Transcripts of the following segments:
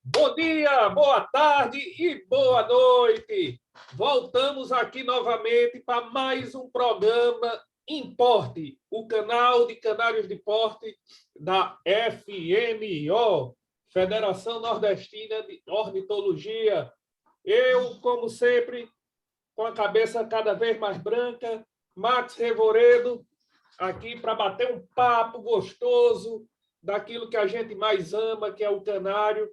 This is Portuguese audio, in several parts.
Bom dia, boa tarde e boa noite. Voltamos aqui novamente para mais um programa Importe, o canal de canários de porte da FNO, Federação Nordestina de Ornitologia. Eu, como sempre, com a cabeça cada vez mais branca, Max Revoredo, aqui para bater um papo gostoso daquilo que a gente mais ama, que é o canário.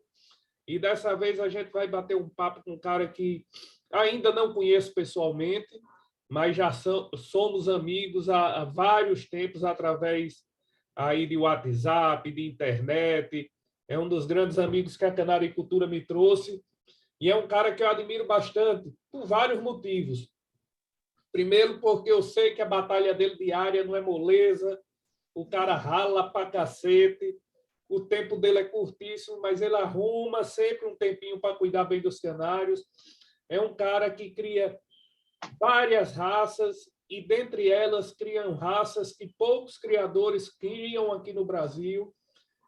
E dessa vez a gente vai bater um papo com um cara que ainda não conheço pessoalmente, mas já somos amigos há vários tempos através aí de WhatsApp, de internet. É um dos grandes amigos que a Canaricultura me trouxe e é um cara que eu admiro bastante por vários motivos. Primeiro, porque eu sei que a batalha dele diária não é moleza, o cara rala pra cacete, o tempo dele é curtíssimo, mas ele arruma sempre um tempinho para cuidar bem dos canários. É um cara que cria várias raças e, dentre elas, criam raças que poucos criadores criam aqui no Brasil.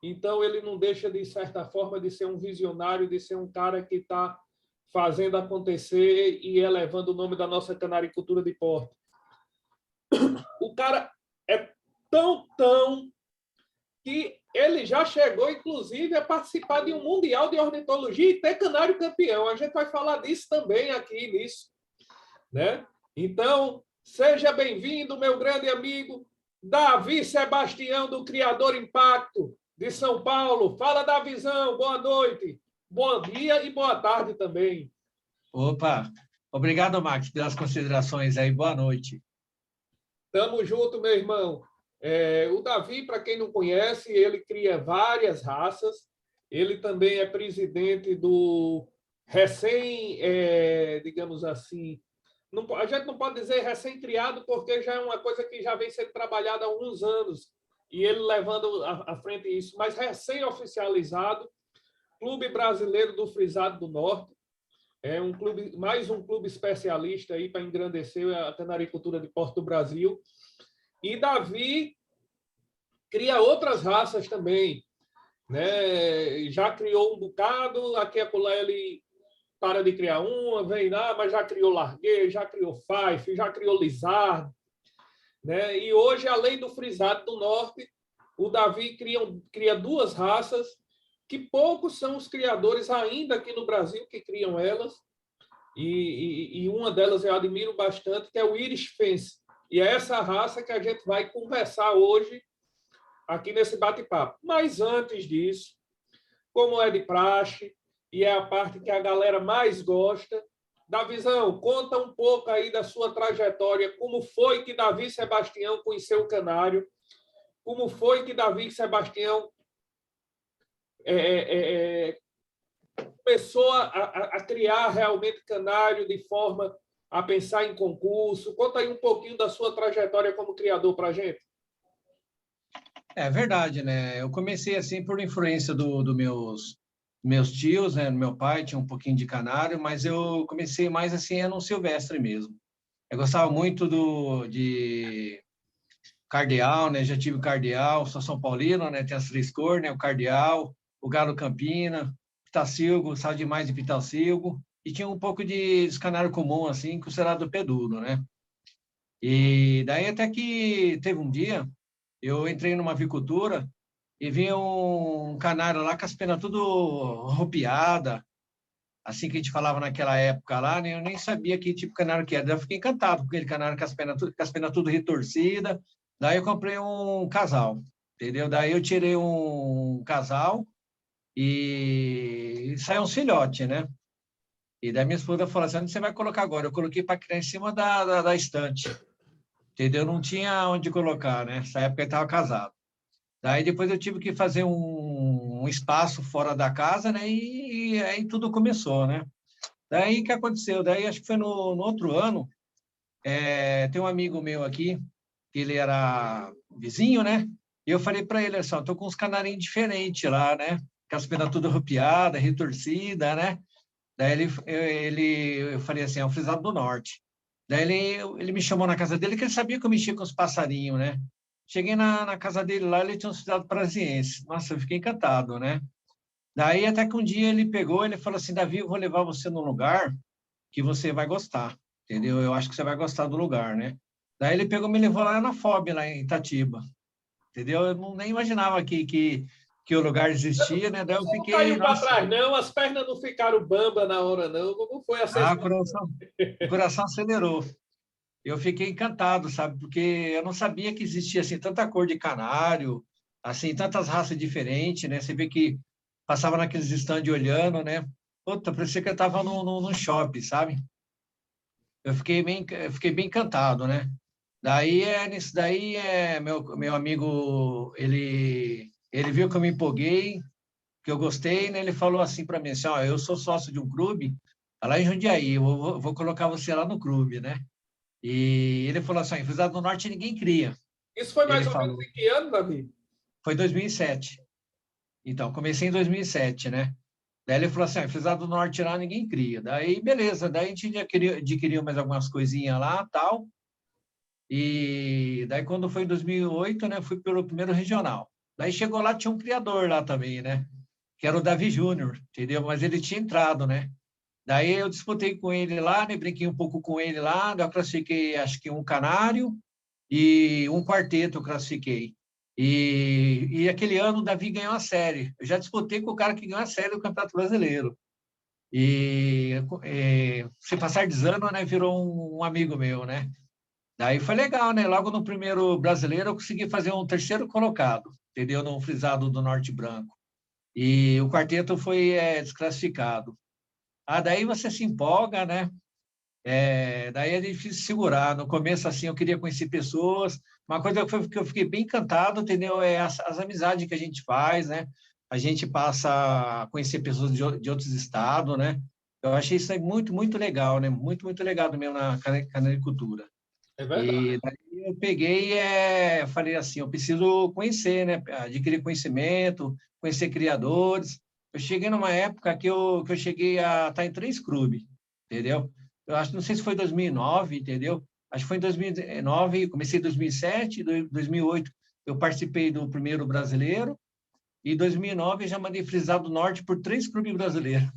Então, ele não deixa, de certa forma, de ser um visionário, de ser um cara que está fazendo acontecer e elevando o nome da nossa canaricultura de porte. O cara é tão que ele já chegou, inclusive, a participar de um Mundial de Ornitologia e ter canário campeão. A gente vai falar disso também aqui nisso, né? Então, seja bem-vindo, meu grande amigo Davi Sebastião, do Criador Impacto, de São Paulo. Fala, Davizão, boa noite, bom dia e boa tarde também. Opa, obrigado, Max, pelas considerações aí. Boa noite. Tamo junto, meu irmão. O Davi, para quem não conhece, ele cria várias raças. Ele também é presidente do digamos assim, a gente não pode dizer recém-criado, porque já é uma coisa que já vem sendo trabalhada há alguns anos, e ele levando à frente isso, mas recém-oficializado, Clube Brasileiro do Frisado do Norte. É um clube, mais um clube especialista aí para engrandecer a canaricultura de porte do Brasil. E Davi cria outras raças também, né? Já criou um bocado, aqui a acolá ele para de criar uma, vem lá, mas já criou largueiro, já criou fife, já criou lizard, né? E hoje, além do frisado do norte, o Davi cria duas raças que poucos são os criadores ainda aqui no Brasil que criam elas, e uma delas eu admiro bastante, que é o Irish Fence. E é essa raça que a gente vai conversar hoje aqui nesse bate-papo. Mas antes disso, como é de praxe, e é a parte que a galera mais gosta, Davizão, conta um pouco aí da sua trajetória, como foi que Davi Sebastião conheceu o canário, como foi que Davi Sebastião começou a criar realmente canário de forma a pensar em concurso. Conta aí um pouquinho da sua trajetória como criador para a gente. É verdade, né? Eu comecei assim por influência do meus tios, né? Meu pai tinha um pouquinho de canário, mas eu comecei mais assim no silvestre mesmo. Eu gostava muito de cardeal, né? Já tive cardeal, sou São Paulino, né? Tem as três cores, né? O cardeal, o galo campina, pitacilgo, gostava demais de pitacilgo, e tinha um pouco de canário comum, assim, considerado pedudo, né? E daí até que teve um dia, eu entrei numa avicultura e vi um canário lá com as penas tudo arropiada, assim que a gente falava naquela época lá, né? Eu nem sabia que tipo de canário que era. Daí eu fiquei encantado com aquele canário com as penas tudo retorcidas. Daí eu comprei um casal, entendeu? Daí eu tirei um casal e saiu um filhote, né? E daí minha esposa falou assim, onde você vai colocar agora? Eu coloquei para criar em cima da estante, entendeu? Não tinha onde colocar, né? Nessa época eu estava casado. Daí depois eu tive que fazer um espaço fora da casa, né? E aí tudo começou, né? Daí o que aconteceu? Daí acho que foi no outro ano, tem um amigo meu aqui, que ele era vizinho, né? E eu falei para ele assim, tô com uns canarinhos diferentes lá, né? Com as penas tudo arrupiada, retorcida, né? Daí eu falei assim, é um frisado do norte. Daí ele me chamou na casa dele, que ele sabia que eu mexia com os passarinhos, né? Cheguei na casa dele lá, ele tinha um frisado parisiense. Nossa, eu fiquei encantado, né? Daí até que um dia ele pegou, ele falou assim, Davi, eu vou levar você num lugar que você vai gostar, entendeu? Eu acho que você vai gostar do lugar, né? Daí ele pegou, me levou lá na FOB, lá em Itatiba, entendeu? Eu não, nem imaginava que o lugar existia, né? Daí eu Você não fiquei, caiu para nossa, trás, não? As pernas não ficaram bamba na hora, não? Como foi a ah, sensação? o coração acelerou. Eu fiquei encantado, sabe? Porque eu não sabia que existia assim tanta cor de canário, assim tantas raças diferentes, né? Você vê que passava naqueles stands olhando, né? Puta, parecia que eu estava num shopping, sabe? Eu fiquei bem encantado, né? Nisso daí meu amigo ele viu que eu me empolguei, que eu gostei, né? Ele falou assim para mim assim, ó, eu sou sócio de um clube tá lá em Jundiaí, vou colocar você lá no clube, né? E ele falou assim, em Cruzado do Norte ninguém cria. Isso foi Ele mais ou menos falou, em que ano, Davi? foi 2007. Então, comecei em 2007, né? Daí ele falou assim, em Cruzado do Norte lá ninguém cria. Daí, beleza, daí a gente adquiriu mais algumas coisinhas lá, tal. E daí, quando foi em 2008, né, fui pelo primeiro regional. Daí chegou lá, tinha um criador lá também, né? Que era o Davi Júnior, entendeu? Mas ele tinha entrado, né? Daí eu disputei com ele lá, né? Brinquei um pouco com ele lá, daí eu classifiquei, acho que um canário e um quarteto eu classifiquei. E aquele ano o Davi ganhou a série. Eu já disputei com o cara que ganhou a série do Campeonato Brasileiro. Se passar de ano, né, virou um amigo meu, né? Daí foi legal, né? Logo no primeiro brasileiro eu consegui fazer um terceiro colocado, entendeu? No frisado do Norte Branco. E o quarteto foi desclassificado. Ah, daí você se empolga, né? Daí é difícil segurar. No começo, assim, eu queria conhecer pessoas. Uma coisa que eu fiquei bem encantado, entendeu? É as amizades que a gente faz, né? A gente passa a conhecer pessoas de outros estados, né? Eu achei isso aí muito, muito legal, né? Muito, muito legal mesmo na canericultura. É verdade. E daí eu peguei e falei assim, eu preciso conhecer, né? Adquirir conhecimento, conhecer criadores. Eu cheguei numa época que eu cheguei a estar em 3 clubes, entendeu? Eu acho, não sei se foi 2009, entendeu? Acho que foi em 2009, comecei em 2007, 2008 eu participei do primeiro brasileiro, e em 2009 eu já mandei frisar do norte por 3 clubes brasileiros.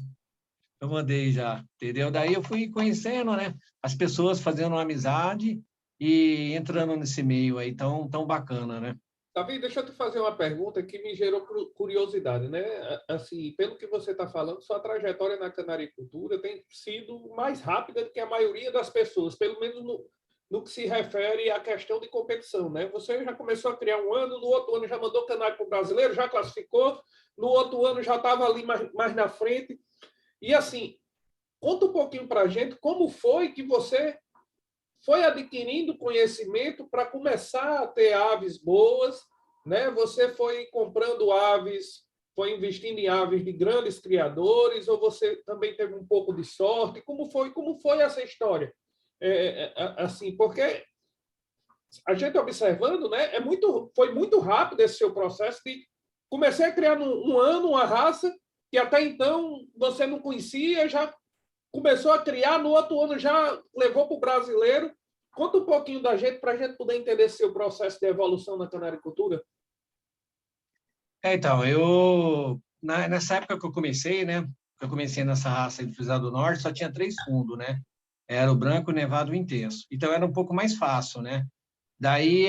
Eu mandei já, entendeu? Daí eu fui conhecendo, né? As pessoas fazendo uma amizade e entrando nesse meio aí tão bacana, né? Davi, deixa eu te fazer uma pergunta que me gerou curiosidade, né? Assim, pelo que você está falando, sua trajetória na canaricultura tem sido mais rápida do que a maioria das pessoas, pelo menos no que se refere à questão de competição, né? Você já começou a criar um ano, no outro ano já mandou canário para o brasileiro, já classificou, no outro ano já estava ali mais na frente. E assim, conta um pouquinho para a gente como foi que você foi adquirindo conhecimento para começar a ter aves boas, né? Você foi comprando aves, foi investindo em aves de grandes criadores, ou você também teve um pouco de sorte? Como foi essa história? Assim, porque a gente observando, né? Foi muito rápido esse seu processo de comecei a criar num ano uma raça que até então você não conhecia, já começou a criar, no outro ano já levou para o brasileiro. Conta um pouquinho da gente para a gente poder entender seu processo de evolução na canaricultura. Então, nessa época que eu comecei, né? Que eu comecei nessa raça de frisado do norte, só tinha 3 fundos, né? Era o branco, o nevado e o intenso. Então era um pouco mais fácil, né? Daí,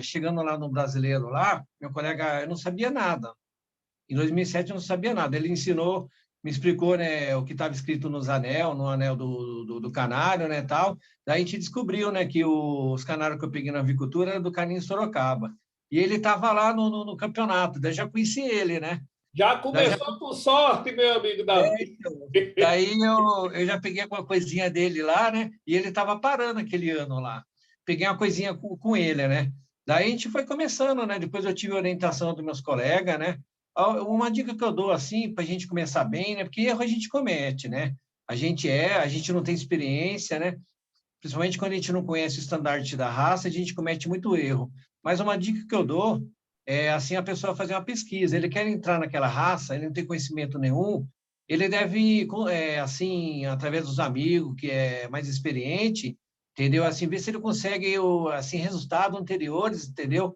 chegando lá no brasileiro lá, meu colega, eu não sabia nada. Em 2007 eu não sabia nada. Ele ensinou, me explicou, né, o que estava escrito no anel do canário, né, tal. Daí a gente descobriu, né, que os canários que eu peguei na avicultura eram do Caninho Sorocaba. E ele estava lá no campeonato, daí já conheci ele, né? Já Daí, já, começou com sorte, meu amigo Davi. daí eu já peguei alguma coisinha dele lá, né? E ele estava parando aquele ano lá. Peguei uma coisinha com ele, né? Daí a gente foi começando, né? Depois eu tive orientação dos meus colegas, né? Uma dica que eu dou assim para a gente começar bem, né? Porque erro a gente comete, né? A gente não tem experiência, né? Principalmente quando a gente não conhece o estandarte da raça, a gente comete muito erro. Mas uma dica que eu dou é assim a pessoa fazer uma pesquisa. Ele quer entrar naquela raça, ele não tem conhecimento nenhum, ele deve assim através dos amigos que é mais experiente entendeu? Assim, ver se ele consegue assim, resultados anteriores, entendeu?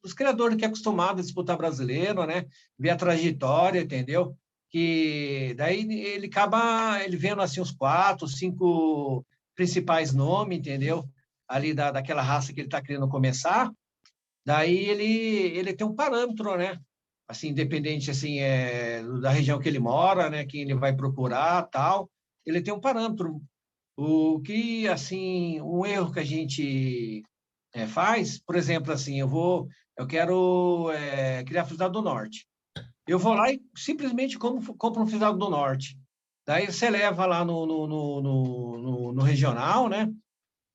Dos criadores que é acostumado a disputar brasileiro, né? Ver a trajetória, entendeu? Que daí ele vendo assim os 4, 5 principais nomes, entendeu? Ali daquela raça que ele está querendo começar, daí ele tem um parâmetro, né? Assim, independente assim da região que ele mora, né? Quem ele vai procurar, tal, ele tem um parâmetro. O que assim, um erro que a gente faz, por exemplo, assim, eu quero criar Frisado do Norte. Eu vou lá e simplesmente compro um Frisado do Norte. Daí você leva lá no regional, né?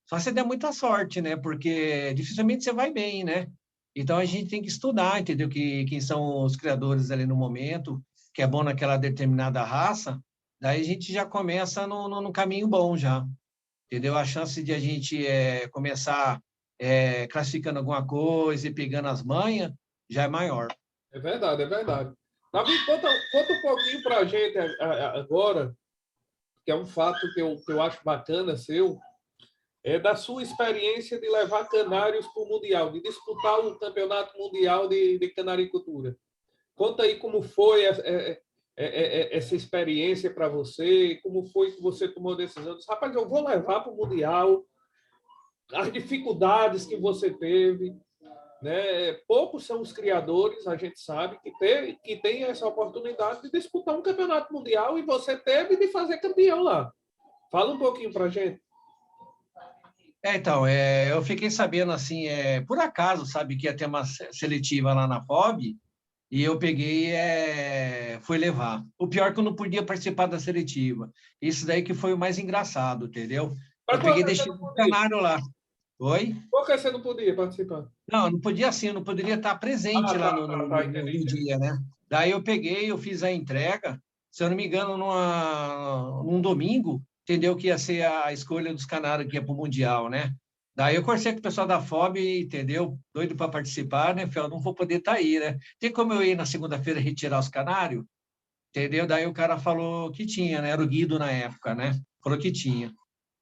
Só se der muita sorte, né? Porque dificilmente você vai bem, né? Então a gente tem que estudar, entendeu? Quem são os criadores ali no momento, que é bom naquela determinada raça. Daí a gente já começa no caminho bom já, entendeu? A chance de a gente começar classificando alguma coisa e pegando as manhas já é maior. É verdade, é verdade. Davi, conta um pouquinho para a gente agora, que é um fato que eu acho bacana seu, da sua experiência de levar canários para o Mundial, de disputar o Campeonato Mundial de Canaricultura. Conta aí como foi essa experiência para você, como foi que você tomou a decisão. Disse, rapaz, eu vou levar para o Mundial, as dificuldades que você teve, né? Poucos são os criadores, a gente sabe, que tem essa oportunidade de disputar um campeonato mundial e você teve de fazer campeão lá. Fala um pouquinho para a gente. Então, eu fiquei sabendo assim, por acaso, sabe, que ia ter uma seletiva lá na FOB, e eu peguei fui levar. O pior é que eu não podia participar da seletiva. Isso daí que foi o mais engraçado, entendeu? Eu Mas por peguei e que você deixei não o podia? canário lá. Oi? Por que você não podia participar? Não, não podia assim, eu não poderia estar presente Ah, lá tá, entendi, no entendi. dia, né? Daí eu peguei, eu fiz a entrega, se eu não me engano, num domingo, entendeu? Que ia ser a escolha dos canários que ia para o Mundial, né? Daí eu conversei com o pessoal da FOB, entendeu? Doido para participar, né? Falei, eu não vou poder estar aí, né? Tem como eu ir na segunda-feira retirar os canários? Entendeu? Daí o cara falou que tinha, né? Era o Guido na época, né? Falou que tinha.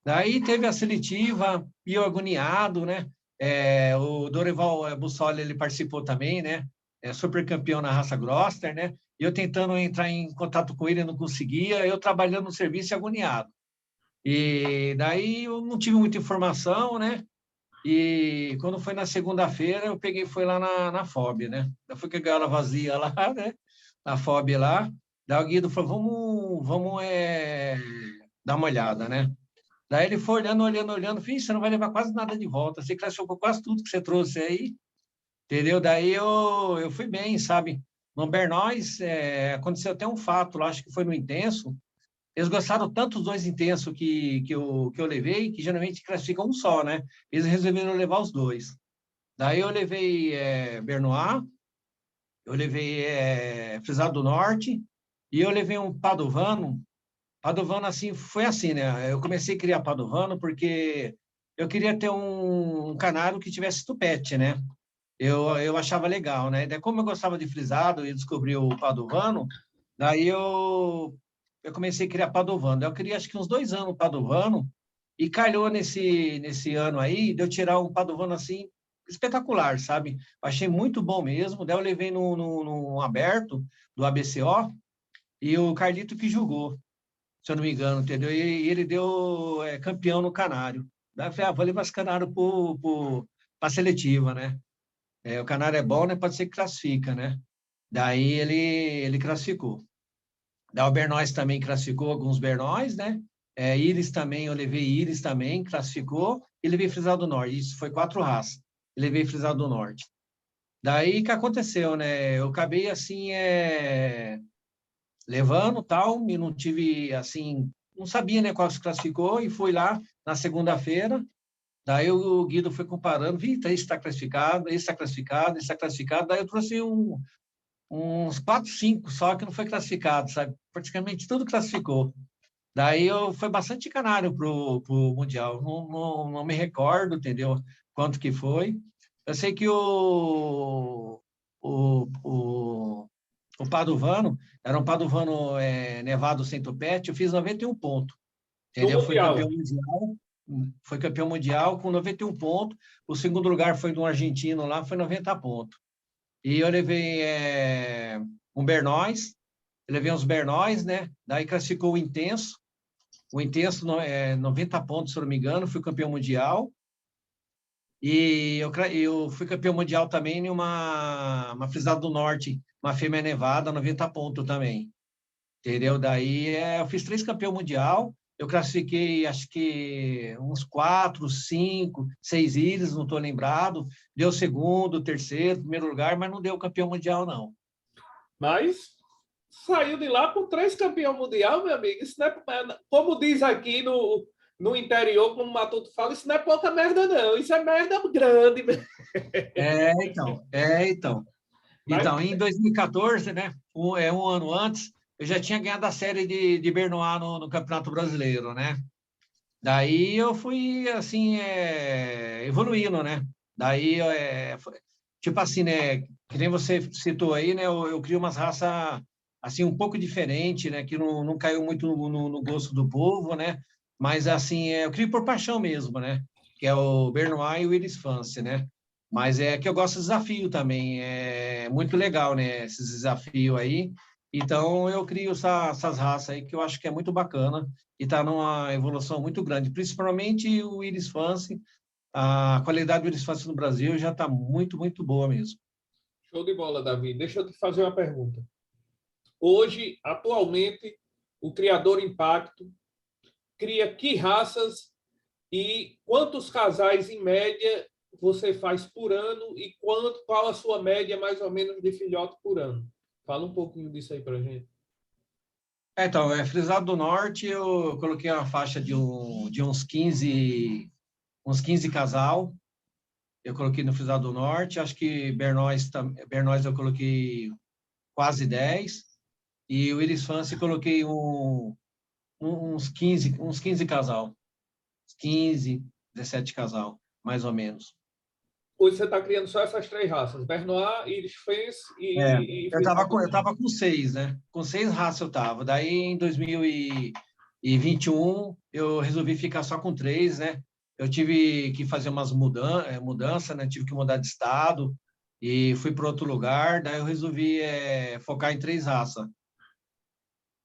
Daí teve a seletiva, e eu agoniado, né? O Dorival Bussoli, ele participou também, né? Super campeão na raça Grosser, né? E eu tentando entrar em contato com ele, não conseguia, eu trabalhando no serviço e agoniado. E daí eu não tive muita informação, né? E quando foi na segunda-feira, eu peguei e fui lá na FOB, né? Eu fui com a gaiola vazia lá, né? Na FOB lá. Daí o Guido falou, vamos dar uma olhada, né? Daí ele foi olhando, olhando, olhando. Falei, você não vai levar quase nada de volta. Você classificou quase tudo que você trouxe aí, entendeu? Daí eu fui bem, sabe? No Bernois, aconteceu até um fato lá, acho que foi no Intenso. Eles gostaram tanto dos dois Intensos que eu levei, que geralmente classificam um só, né? Eles resolveram levar os dois. Daí eu levei Bernois, eu levei Frisado do Norte, e eu levei um Padovano. Padovano, assim, foi assim, né? Eu comecei a criar Padovano porque eu queria ter um canário que tivesse tupete, né? Eu achava legal, né? Daí, como eu gostava de frisado e descobri o Padovano, daí eu comecei a criar Padovano. Eu queria, acho que uns 2 anos Padovano, e calhou nesse ano aí de eu tirar um Padovano, assim, espetacular, sabe? Achei muito bom mesmo. Daí eu levei no aberto do ABCO, e o Carlito que julgou, se eu não me engano, entendeu? E ele deu campeão no Canário. Daí eu falei, vou levar esse Canário para a seletiva, né? O Canário é bom, né? Pode ser que classifica, né? Daí ele classificou. Daí o Bernois também classificou alguns Bernois, né? Íris também, eu levei Íris também, classificou, e levei Frisado do Norte. Isso foi 4 raças. Eu levei Frisado do Norte. Daí o que aconteceu, né? Eu acabei assim, levando tal, e não tive assim, não sabia, né, qual se classificou, e fui lá na segunda-feira. Daí o Guido foi comparando, esse está classificado, esse está classificado, esse está classificado. Daí eu trouxe uns 4, 5 só que não foi classificado, sabe? Praticamente tudo classificou. Daí foi bastante canário pro Mundial. Não me recordo, entendeu? Quanto que foi. Eu sei que o Padovano, era um Padovano nevado sem topete, eu fiz 91 pontos. No entendeu? Mundial. Foi campeão mundial com 91 pontos. O segundo lugar foi de um argentino lá, foi 90 pontos. E eu levei um Bernois, eu levei uns Bernois, né? Daí classificou o Intenso. O Intenso, 90 pontos, se eu não me engano, fui campeão mundial. E eu fui campeão mundial também em uma frisada do Norte, uma fêmea nevada, 90 pontos também. Entendeu? Daí eu fiz 3 campeão mundial. Eu classifiquei, acho que uns 4, 5, 6 ilhas, não estou lembrado. Deu segundo, terceiro, primeiro lugar, mas não deu campeão mundial, não. Mas saiu de lá com 3 campeão mundial, meu amigo. Isso não é, como diz aqui no interior, como o Matuto fala, isso não é pouca merda, não. Isso é merda grande. Então. Mas, Então, em 2014, né, um ano antes, eu já tinha ganhado a série de Bernois no Campeonato Brasileiro, né? Daí eu fui, assim, evoluindo, né? Daí, tipo assim, né? Que nem você citou aí, né? Eu crio umas raças, assim, um pouco diferente, né? Que não caiu muito no gosto do povo, né? Mas, assim, eu crio por paixão mesmo, né? Que é o Bernois e o Iris Fance, né? Mas é que eu gosto de desafio também. É muito legal, né? Esses desafios aí. Então, eu crio essas raças aí que eu acho que é muito bacana e está numa evolução muito grande, principalmente o Iris Fance. A qualidade do Iris Fance no Brasil já está muito, muito boa mesmo. show de bola, Davi. Deixa eu te fazer uma pergunta. Hoje, atualmente, o Criador Impacto cria que raças e quantos casais, em média, você faz por ano e qual a sua média, mais ou menos, de filhote por ano? Fala um pouquinho disso aí para gente. Então, Frisado do Norte, eu coloquei uma faixa de uns 15 casal. Eu coloquei no Frisado do Norte. Acho que Bernois eu coloquei quase 10. E o Iris Fance eu coloquei uns 15 casal. 15, 17 casal, mais ou menos. Hoje você está criando só essas 3 raças, Bernois, Iris Fence e Frisado do Eu Norte. tava com 6, né? Com 6 raças eu tava. Daí, em 2021, eu resolvi ficar só com 3, né? Eu tive que fazer umas mudanças, né? Tive que mudar de estado e fui para outro lugar. Daí eu resolvi focar em 3 raças.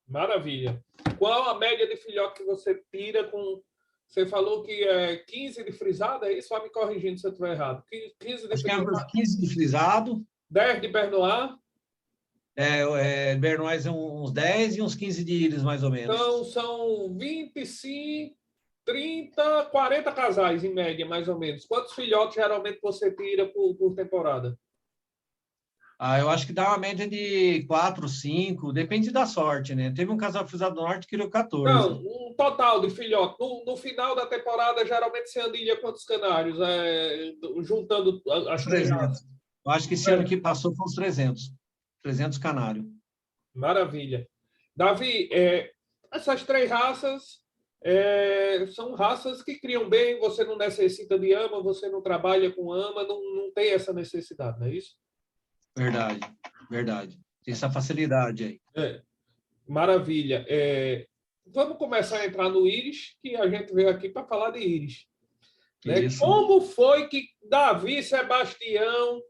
Maravilha. Qual a média de filhote que você tira com... Você falou que é 15 de frisada, é isso? Só me corrigindo se eu estiver errado. 15 de Acho que é uns frisada, 15 de frisado. 10 de Bernois. Bernois uns 10 e uns 15 de íris, mais ou menos. Então, são 25, 30, 40 casais, em média, mais ou menos. Quantos filhotes geralmente você tira por temporada? Eu acho que dá uma média de 4, 5, depende da sorte, né? Teve um casal frisado do norte que criou Não, 14. um total de filhotes. No final da temporada, geralmente se anilha quantos canários? Juntando Uns as 3 300. raças. Eu acho que esse ano que passou foi uns 300. 300 canário. Maravilha. Davi, essas 3 raças são raças que criam bem, você não necessita de ama, você não trabalha com ama, não tem essa necessidade, não é isso? Verdade, verdade. Tem essa facilidade aí. É, maravilha. Vamos começar a entrar no íris, que a gente veio aqui para falar de íris. Né? Isso. Como foi que Davi Sebastião,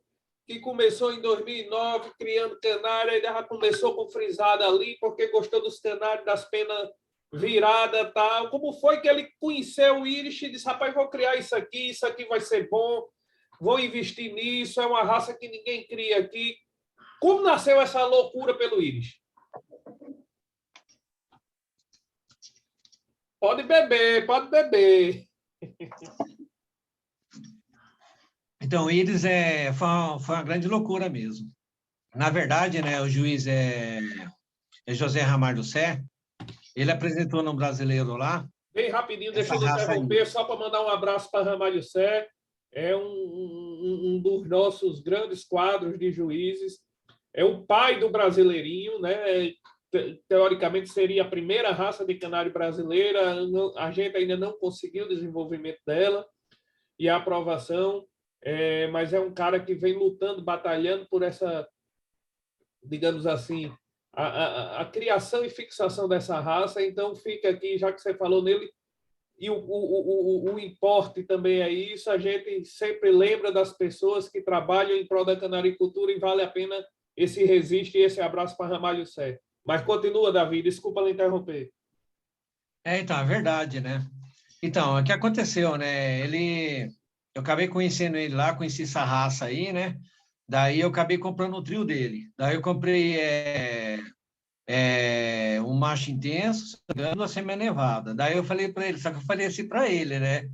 que começou em 2009 criando canário, ele já começou com frisada ali, porque gostou dos canários, das penas viradas e tal. Como foi que ele conheceu o íris e disse, rapaz, vou criar isso aqui vai ser bom, vou investir nisso, é uma raça que ninguém cria aqui. Como nasceu essa loucura pelo íris? Pode beber, pode beber. Então, eles foi uma grande loucura mesmo. Na verdade, né, o juiz é José Ramalho Sé, ele apresentou no brasileiro lá Bem rapidinho, deixa essa eu lhe raça aí. interromper, só para mandar um abraço para Ramalho Sé, é um dos nossos grandes quadros de juízes, é o pai do brasileirinho, né? Teoricamente seria a primeira raça de canário brasileira, a gente ainda não conseguiu o desenvolvimento dela e a aprovação, mas é um cara que vem lutando, batalhando por essa, digamos assim, a criação e fixação dessa raça. Então, fica aqui, já que você falou nele, e o importe também é isso, a gente sempre lembra das pessoas que trabalham em prol da canaricultura e vale a pena esse registro e esse abraço para Ramalho Sé. Mas continua, Davi, desculpa lhe interromper. Então, é verdade, né? Então, o que aconteceu, né? Eu acabei conhecendo ele lá, conheci essa raça aí, né? Daí eu acabei comprando o trio dele. Daí eu comprei um macho intenso, se não me engano, a semi-nevada. Daí eu falei para ele, só que eu falei assim para ele, né?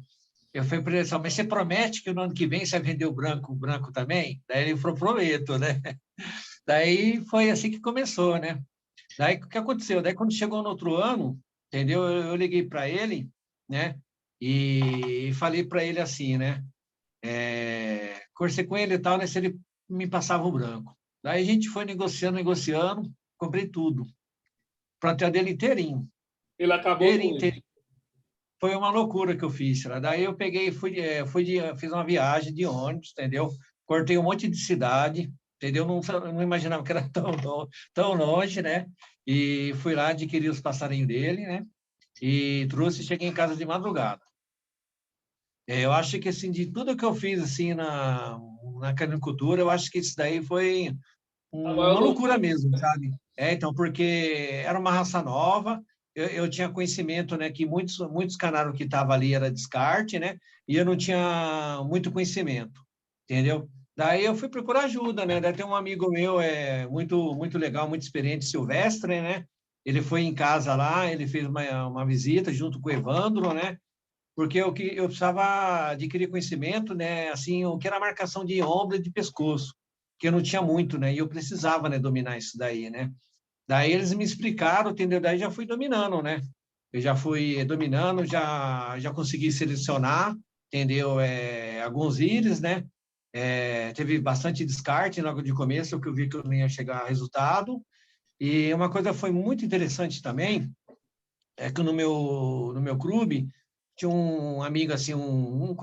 Eu falei para ele assim, mas você promete que no ano que vem você vai vender o branco também? Daí ele falou, prometo, né? Daí foi assim que começou, né? Daí o que aconteceu? Daí quando chegou no outro ano, entendeu? Eu liguei para ele, né? E falei para ele assim, né? Conversei com ele e tal, né? Se ele me passava o branco. Daí a gente foi negociando, negociando, comprei tudo. Plantel dele inteirinho. Ele acabou Inteirinho, com isso. inteirinho. Foi uma loucura que eu fiz. Daí eu peguei, fiz uma viagem de ônibus, entendeu? Cortei um monte de cidade, entendeu? Não imaginava que era tão longe, né? E fui lá adquirir os passarinhos dele, né? E trouxe e cheguei em casa de madrugada. Eu acho que, assim, de tudo que eu fiz, assim, na canicultura, eu acho que isso daí foi A maior uma loucura loucura. mesmo, sabe? Então, porque era uma raça nova, eu tinha conhecimento, né, que muitos canários que estavam ali era descarte, né, e eu não tinha muito conhecimento, entendeu? Daí eu fui procurar ajuda, né? Daí tem um amigo meu, muito legal, muito experiente, Silvestre, né? Ele foi em casa lá, ele fez uma visita junto com o Evandro, né? Porque eu precisava adquirir conhecimento, né? Assim, o que era a marcação de ombro e de pescoço, que eu não tinha muito, né? E eu precisava, né, dominar isso daí, né? Daí eles me explicaram, entendeu? Daí já fui dominando, né? Eu já fui dominando, já consegui selecionar, entendeu? Alguns íris, né? Teve bastante descarte logo de começo, que eu vi que eu não ia chegar a resultado. E uma coisa foi muito interessante também, é que no meu clube tinha um amigo, assim, um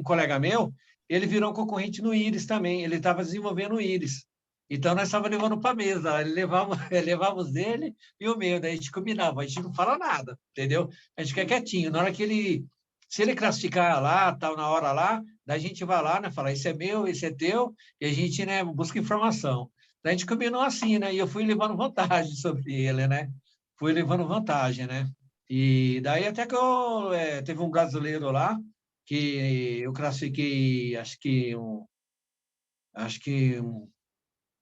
colega meu, ele virou um concorrente no Íris também, ele estava desenvolvendo o Íris. Então, nós estávamos levando para a mesa, ele levava, levava os dele e o meu, daí a gente combinava, a gente não fala nada, entendeu? A gente fica quietinho, na hora que se ele classificar lá, tal, na hora lá, daí a gente vai lá, né, fala, esse é meu, esse é teu, e a gente, né, busca informação. Daí a gente combinou assim, né, e eu fui levando vantagem sobre ele, né? Fui levando vantagem, né? E daí até que teve um brasileiro lá que eu classifiquei,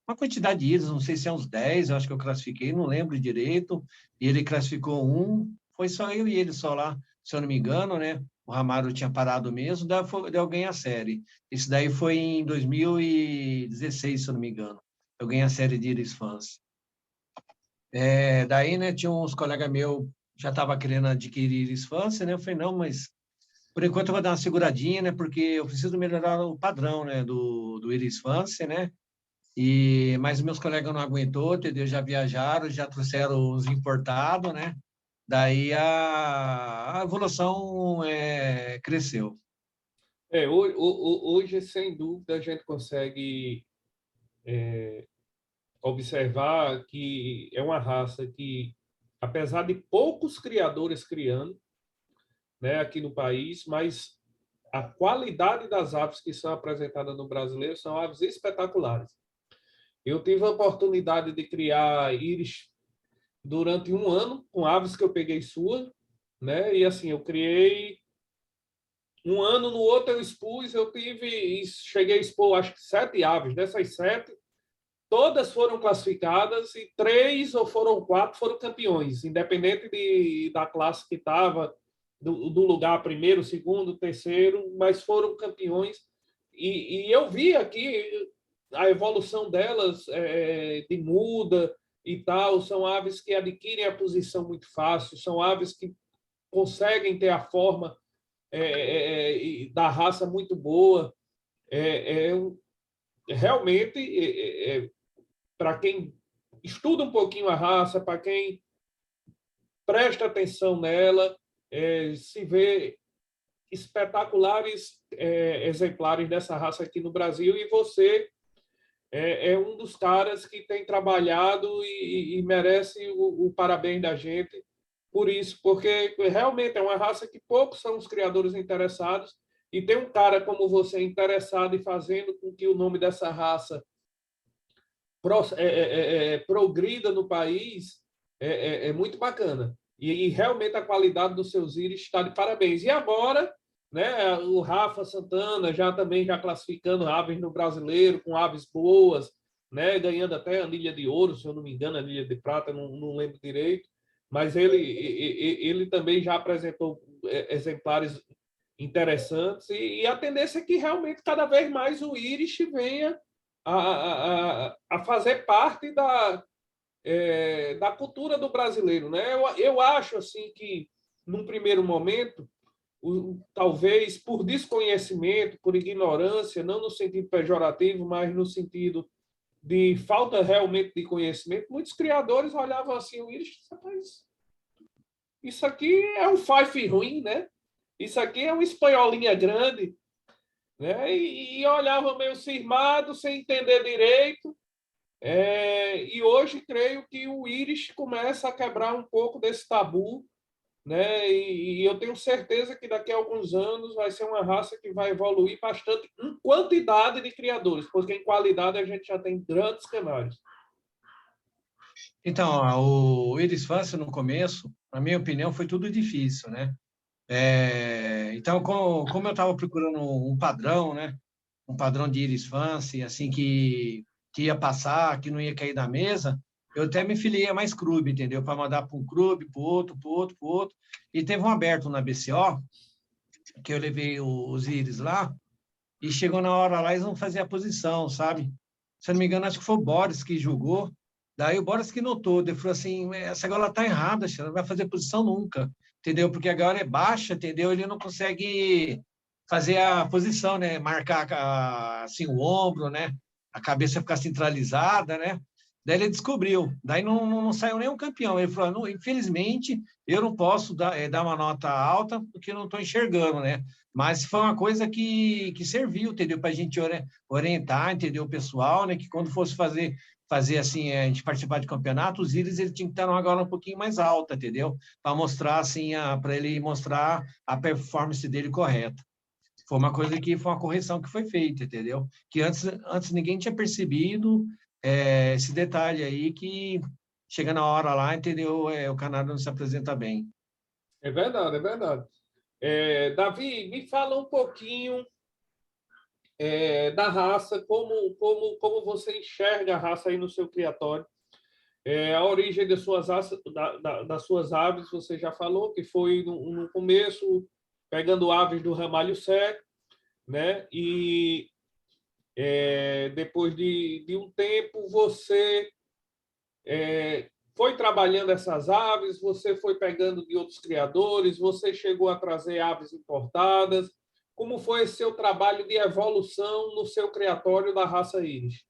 uma quantidade de ilhas, não sei se é uns 10, eu acho que eu classifiquei, não lembro direito, e ele classificou um, foi só eu e ele só lá, se eu não me engano, né? O Ramalho tinha parado mesmo, daí eu ganhei a série. Isso daí foi em 2016, se eu não me engano. Eu ganhei a série de Iris Fãs. Daí, né, tinha uns colegas meus já estava querendo adquirir Iris, né? Eu falei, não, mas por enquanto eu vou dar uma seguradinha, né? Porque eu preciso melhorar o padrão, né? Do Iris, né? Mas meus colegas não aguentou, entendeu? Já viajaram, já trouxeram os importados, né? Daí a evolução cresceu. Hoje, sem dúvida, a gente consegue observar que é uma raça que, apesar de poucos criadores criando, né, aqui no país, mas a qualidade das aves que são apresentadas no brasileiro são aves espetaculares. Eu tive a oportunidade de criar íris durante um ano com aves que eu peguei sua, né? E assim, eu criei um ano, no outro eu expus, cheguei a expor acho que 7 aves. Dessas 7, todas foram classificadas e 3 ou foram 4 foram campeões, independente da classe que estava, do lugar primeiro, segundo, terceiro, mas foram campeões. E eu vi aqui a evolução delas de muda e tal. São aves que adquirem a posição muito fácil, são aves que conseguem ter a forma da raça muito boa. É, é, realmente, para quem estuda um pouquinho a raça, para quem presta atenção nela, se vê espetaculares exemplares dessa raça aqui no Brasil. E você é um dos caras que tem trabalhado e merece o parabéns da gente por isso, porque realmente é uma raça que poucos são os criadores interessados, e tem um cara como você interessado e fazendo com que o nome dessa raça progrida no país, é muito bacana. E realmente a qualidade dos seus íris está de parabéns. E agora, né, o Rafa Santana já classificando aves no brasileiro, com aves boas, né, ganhando até a anilha de ouro, se eu não me engano, a anilha de prata, não lembro direito, mas ele também já apresentou exemplares interessantes, e a tendência é que realmente cada vez mais o íris venha a fazer parte da cultura do brasileiro, né? Eu acho assim que, num primeiro momento, talvez por desconhecimento, por ignorância, não no sentido pejorativo, mas no sentido de falta realmente de conhecimento, muitos criadores olhavam assim o íris, rapaz, isso aqui é um fife ruim, né? Isso aqui é uma espanholinha grande, né? E olhava meio cismado, sem entender direito. E hoje creio que o íris começa a quebrar um pouco desse tabu, né? E eu tenho certeza que daqui a alguns anos vai ser uma raça que vai evoluir bastante em quantidade de criadores, porque em qualidade a gente já tem grandes canários. Então, o Iris Fance, no começo, na minha opinião, foi tudo difícil, né? Então, como eu estava procurando um padrão, né? Um padrão de Iris Fance, assim, que ia passar, que não ia cair da mesa, eu até me filiei a mais clube, entendeu? Para mandar para um clube, para o outro, para o outro, para o outro. E teve um aberto na BCO, que eu levei os Iris lá, e chegou na hora lá, eles não faziam a posição, sabe? Se eu não me engano, acho que foi o Boris que julgou. Daí o Boris que notou, ele falou assim, essa gaiola tá errada, não vai fazer posição nunca, entendeu? Porque a gaiola é baixa, entendeu? Ele não consegue fazer a posição, né? Marcar assim o ombro, né? A cabeça ficar centralizada, né? Daí ele descobriu. Daí não saiu nenhum campeão. Ele falou, não, infelizmente, eu não posso dar uma nota alta porque eu não estou enxergando, né? Mas foi uma coisa que serviu, entendeu? Para a gente orientar, entendeu? O pessoal, né? Que quando fosse fazer assim, a gente participar de campeonato, os íris ele tinha que estar numa gaiola um pouquinho mais alta, entendeu? Para mostrar assim, para ele mostrar a performance dele correta. Foi uma coisa que foi uma correção que foi feita, entendeu? Que antes ninguém tinha percebido esse detalhe aí que chega na hora lá, entendeu? O Canadá não se apresenta bem. É verdade, é verdade. Davi, me fala um pouquinho da raça, como você enxerga a raça aí no seu criatório. A origem das suas aves, você já falou, que foi no começo, pegando aves do ramalho seco, né? E depois de um tempo, você foi trabalhando essas aves, você foi pegando de outros criadores, você chegou a trazer aves importadas. Como foi esse seu trabalho de evolução no seu criatório da raça íris?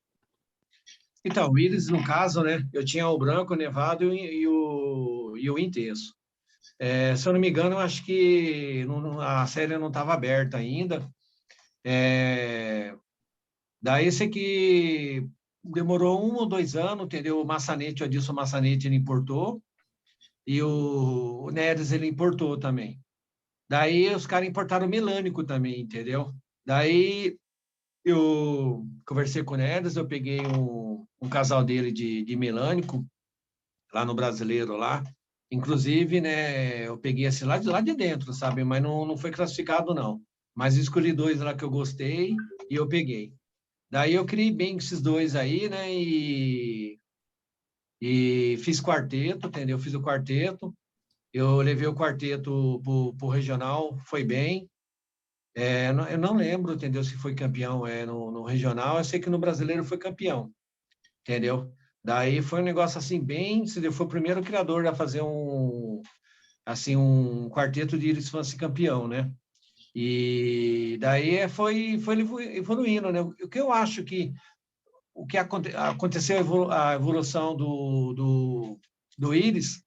Então, o íris, no caso, né? Eu tinha o branco, o nevado e o intenso. Se eu não me engano, eu acho que a série não estava aberta ainda. Daí esse aqui demorou 1 ou 2 anos, entendeu? O Massanete, o Adilson Massanete, ele importou, e o Neres, ele importou também. Daí os caras importaram o melânico também, entendeu? Daí eu conversei com o Neres, eu peguei um casal dele de melânico, lá no Brasileiro, lá. Inclusive, né, eu peguei assim lá de dentro, sabe? Mas não foi classificado, não. Mas escolhi 2 lá que eu gostei e eu peguei. Daí eu criei bem com esses 2 aí, né? E fiz quarteto, entendeu? Fiz o quarteto. Eu levei o quarteto pro regional, foi bem. Eu não lembro, entendeu? Se foi campeão no regional. Eu sei que no brasileiro foi campeão, entendeu? Daí foi um negócio assim bem, foi o primeiro criador a fazer um quarteto de Iris Fance campeão, né? E daí foi evoluindo, né? O que eu acho que o que aconteceu, a evolução do Íris,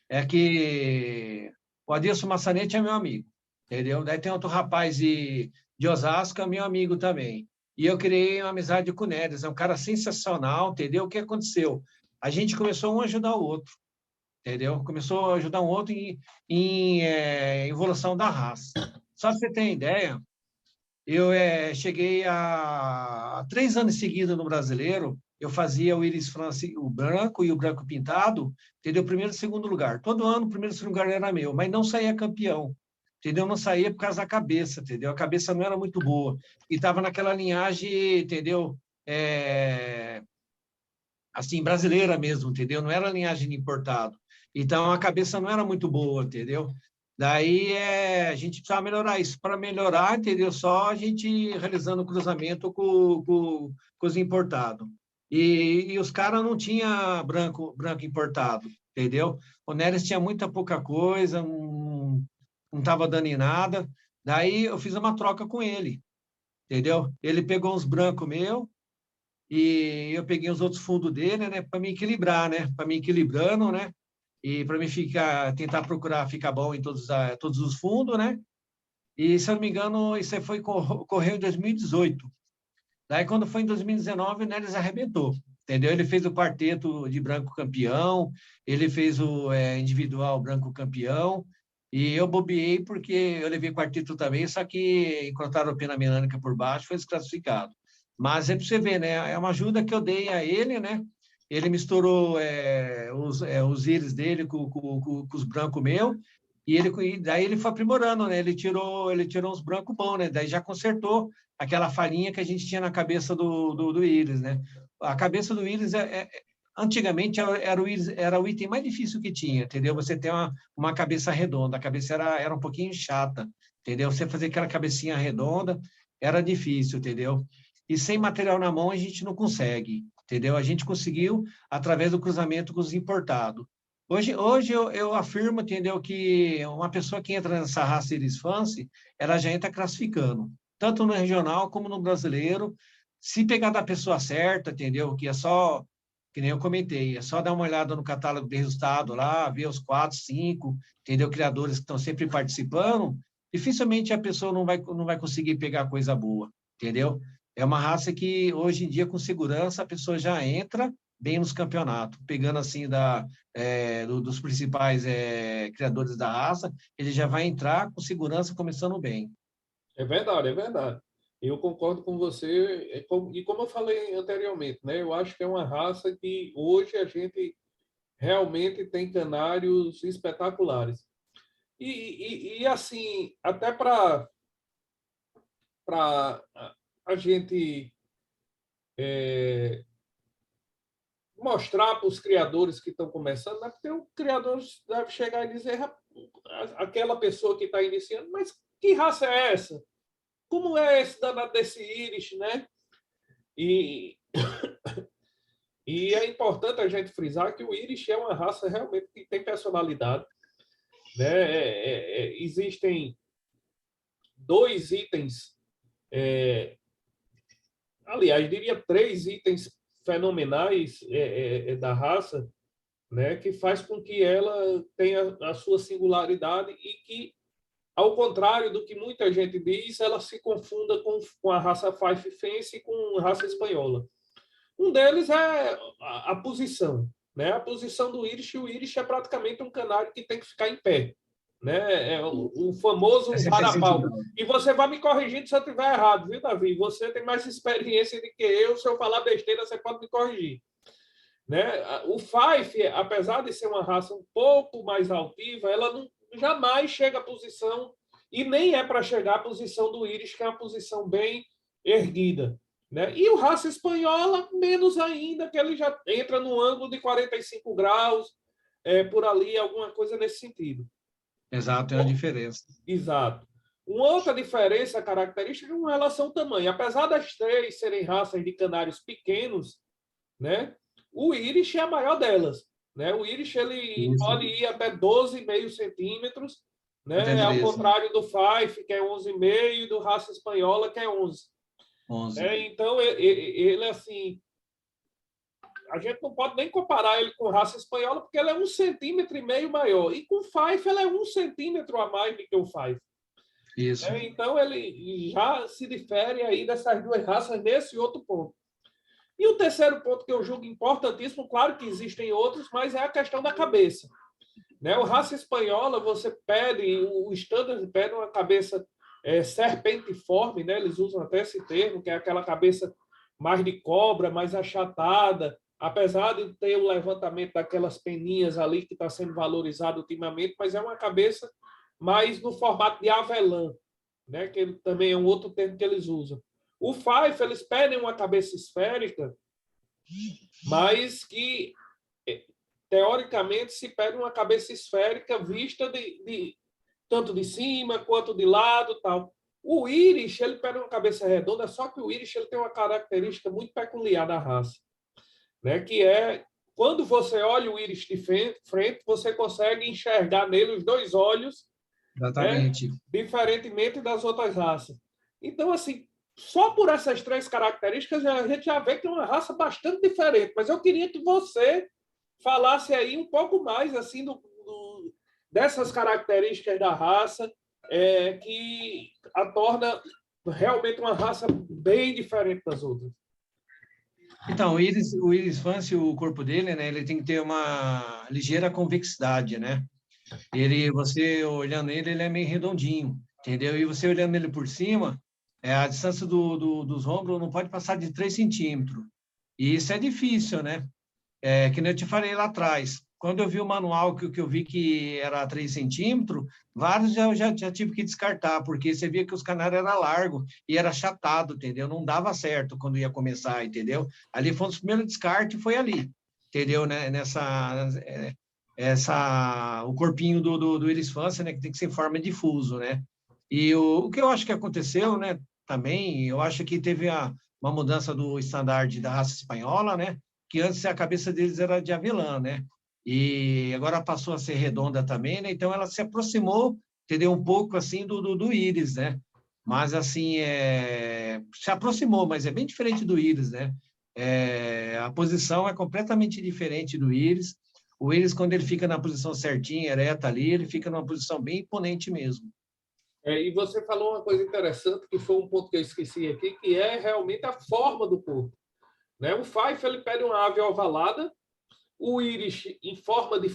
é que o Adilson Massanete é meu amigo, entendeu? Daí tem outro rapaz de Osasco, é meu amigo também. e eu criei uma amizade com o Neres. É um cara sensacional, entendeu? O que aconteceu? A gente começou um a ajudar o outro, entendeu? Começou a ajudar um outro em evolução da raça. Só para você ter ideia, eu cheguei a 3 anos seguidos no Brasileiro, eu fazia o Iris France, o branco e o branco pintado, entendeu? Primeiro e segundo lugar. Todo ano, o primeiro e segundo lugar era meu, mas não saía campeão, entendeu? Não saía por causa da cabeça, entendeu? A cabeça não era muito boa. E estava naquela linhagem, entendeu? Assim, brasileira mesmo, entendeu? Não era linhagem de importado. Então, a cabeça não era muito boa, entendeu? Daí, a gente precisava melhorar isso. Para melhorar, entendeu? Só a gente realizando o cruzamento com os importados. E os caras não tinham branco importado, entendeu? O Neres tinha muita pouca coisa, não estava dando em nada. Daí, eu fiz uma troca com ele, entendeu? Ele pegou uns brancos meus, e eu peguei os outros fundos dele, né, para me equilibrar, né, para me equilibrando, né, e para me tentar procurar ficar bom em todos os fundos, né. E se eu não me engano, isso aí ocorreu em 2018. Daí quando foi em 2019, né, eles arrebentou, entendeu? Ele fez o quarteto de branco campeão, ele fez o individual branco campeão. E eu bobeei porque eu levei quarteto também, só que encontraram pena mecânica por baixo, foi desclassificado. Mas é para você ver, né? É uma ajuda que eu dei a ele, né? Ele misturou os íris dele com os brancos meu, daí ele foi aprimorando, né? Ele tirou uns brancos bons, né? Daí já consertou aquela farinha que a gente tinha na cabeça do íris, né? A cabeça do íris antigamente era o item mais difícil que tinha, entendeu? Você tem uma cabeça redonda, a cabeça era um pouquinho chata, entendeu? Você fazer aquela cabecinha redonda era difícil, entendeu? E sem material na mão a gente não consegue, entendeu? A gente conseguiu através do cruzamento com os importados. Hoje eu afirmo, entendeu, que uma pessoa que entra nessa raça Iris Fancy, ela já entra classificando, tanto no regional como no brasileiro, se pegar da pessoa certa, entendeu? Que é só, que nem eu comentei, é só dar uma olhada no catálogo de resultado lá, ver os 4, 5, entendeu? Criadores que estão sempre participando, dificilmente a pessoa não vai conseguir pegar coisa boa, entendeu? É uma raça que, hoje em dia, com segurança, a pessoa já entra bem nos campeonatos, pegando assim dos principais criadores da raça, ele já vai entrar com segurança, começando bem. É verdade, é verdade. Eu concordo com você, e como eu falei anteriormente, né? Eu acho que é uma raça que hoje a gente realmente tem canários espetaculares. E assim, até para a gente mostrar para os criadores que estão começando, né? Porque o criador deve chegar e dizer, aquela pessoa que está iniciando, mas que raça é essa? Como é esse danado desse íris, né? E, e é importante a gente frisar que o íris é uma raça realmente que tem personalidade, né? Existem 2 itens, aliás, diria 3 itens fenomenais da raça, né? Que faz com que ela tenha a sua singularidade e que, ao contrário do que muita gente diz, ela se confunda com a raça Fife Fence e com a raça espanhola. Um deles é a posição, né? A posição do íris. O íris é praticamente um canário que tem que ficar em pé, né? É o famoso varapalmo. E você vai me corrigindo se eu estiver errado, viu, Davi? Você tem mais experiência do que eu. Se eu falar besteira, você pode me corrigir, né? O Fife, apesar de ser uma raça um pouco mais altiva, ela jamais chega à posição, e nem é para chegar à posição do íris, que é uma posição bem erguida, né? E o raça espanhola, menos ainda, que ele já entra no ângulo de 45 graus, por ali, alguma coisa nesse sentido. Exato, é uma diferença. Exato. Uma outra diferença característica é com relação ao tamanho. Apesar das 3 serem raças de canários pequenos, né? O íris é a maior delas, né? O íris ele pode ir até 12,5 centímetros, né? Ao contrário do Fife, que é 11,5, e do raça espanhola, que é 11. Então, ele assim, a gente não pode nem comparar ele com raça espanhola, porque ele é 1,5 centímetro maior. E com o Fife, ele é 1 centímetro a mais do que o Fife. Isso. Então, ele já se difere aí dessas duas raças nesse outro ponto. E o terceiro ponto que eu julgo importantíssimo, claro que existem outros, mas é a questão da cabeça. Né? O raça espanhola, você pede, o standard pede uma cabeça serpentiforme, né? Eles usam até esse termo, que é aquela cabeça mais de cobra, mais achatada, apesar de ter o levantamento daquelas peninhas ali que está sendo valorizado ultimamente, mas é uma cabeça mais no formato de avelã, né? Que também é um outro termo que eles usam. O Fife, eles pedem uma cabeça esférica, mas que teoricamente se pede uma cabeça esférica vista tanto de cima quanto de lado, tal. O Irish, ele pede uma cabeça redonda, só que o Irish ele tem uma característica muito peculiar da raça, né? Que é quando você olha o Irish de frente, você consegue enxergar nele os dois olhos, Exatamente. né? Diferentemente das outras raças. Então, assim, só por essas três características a gente já vê que é uma raça bastante diferente. Mas eu queria que você falasse aí um pouco mais assim dessas características da raça que a torna realmente uma raça bem diferente das outras. Então, o Iris Fancy, o corpo dele, né, ele tem que ter uma ligeira convexidade, né? Você olhando ele é meio redondinho, entendeu? E você olhando ele por cima, a distância dos ombros não pode passar de 3 centímetros. E isso é difícil, né? Que nem eu te falei lá atrás. Quando eu vi o manual que eu vi que era 3 centímetros, vários já tive que descartar, porque você via que os canários eram largos e era achatado, entendeu? Não dava certo quando ia começar, entendeu? Ali foi o primeiro descarte, foi ali, entendeu? Né? O corpinho do Iris Fancy, né? Que tem que ser em forma de fuso, né? E o que eu acho que aconteceu, né? Também, eu acho que teve uma mudança do estandarte da raça espanhola, né? Que antes a cabeça deles era de avelã, né? E agora passou a ser redonda também, né? Então ela se aproximou, entendeu? Um pouco assim do íris, né? Mas assim, se aproximou, mas é bem diferente do íris, né? A posição é completamente diferente do íris. O íris, quando ele fica na posição certinha, ereta ali, ele fica numa posição bem imponente mesmo. E você falou uma coisa interessante, que foi um ponto que eu esqueci aqui, que é realmente a forma do corpo. Né? O Fife ele pede uma ave ovalada, o Irish em forma de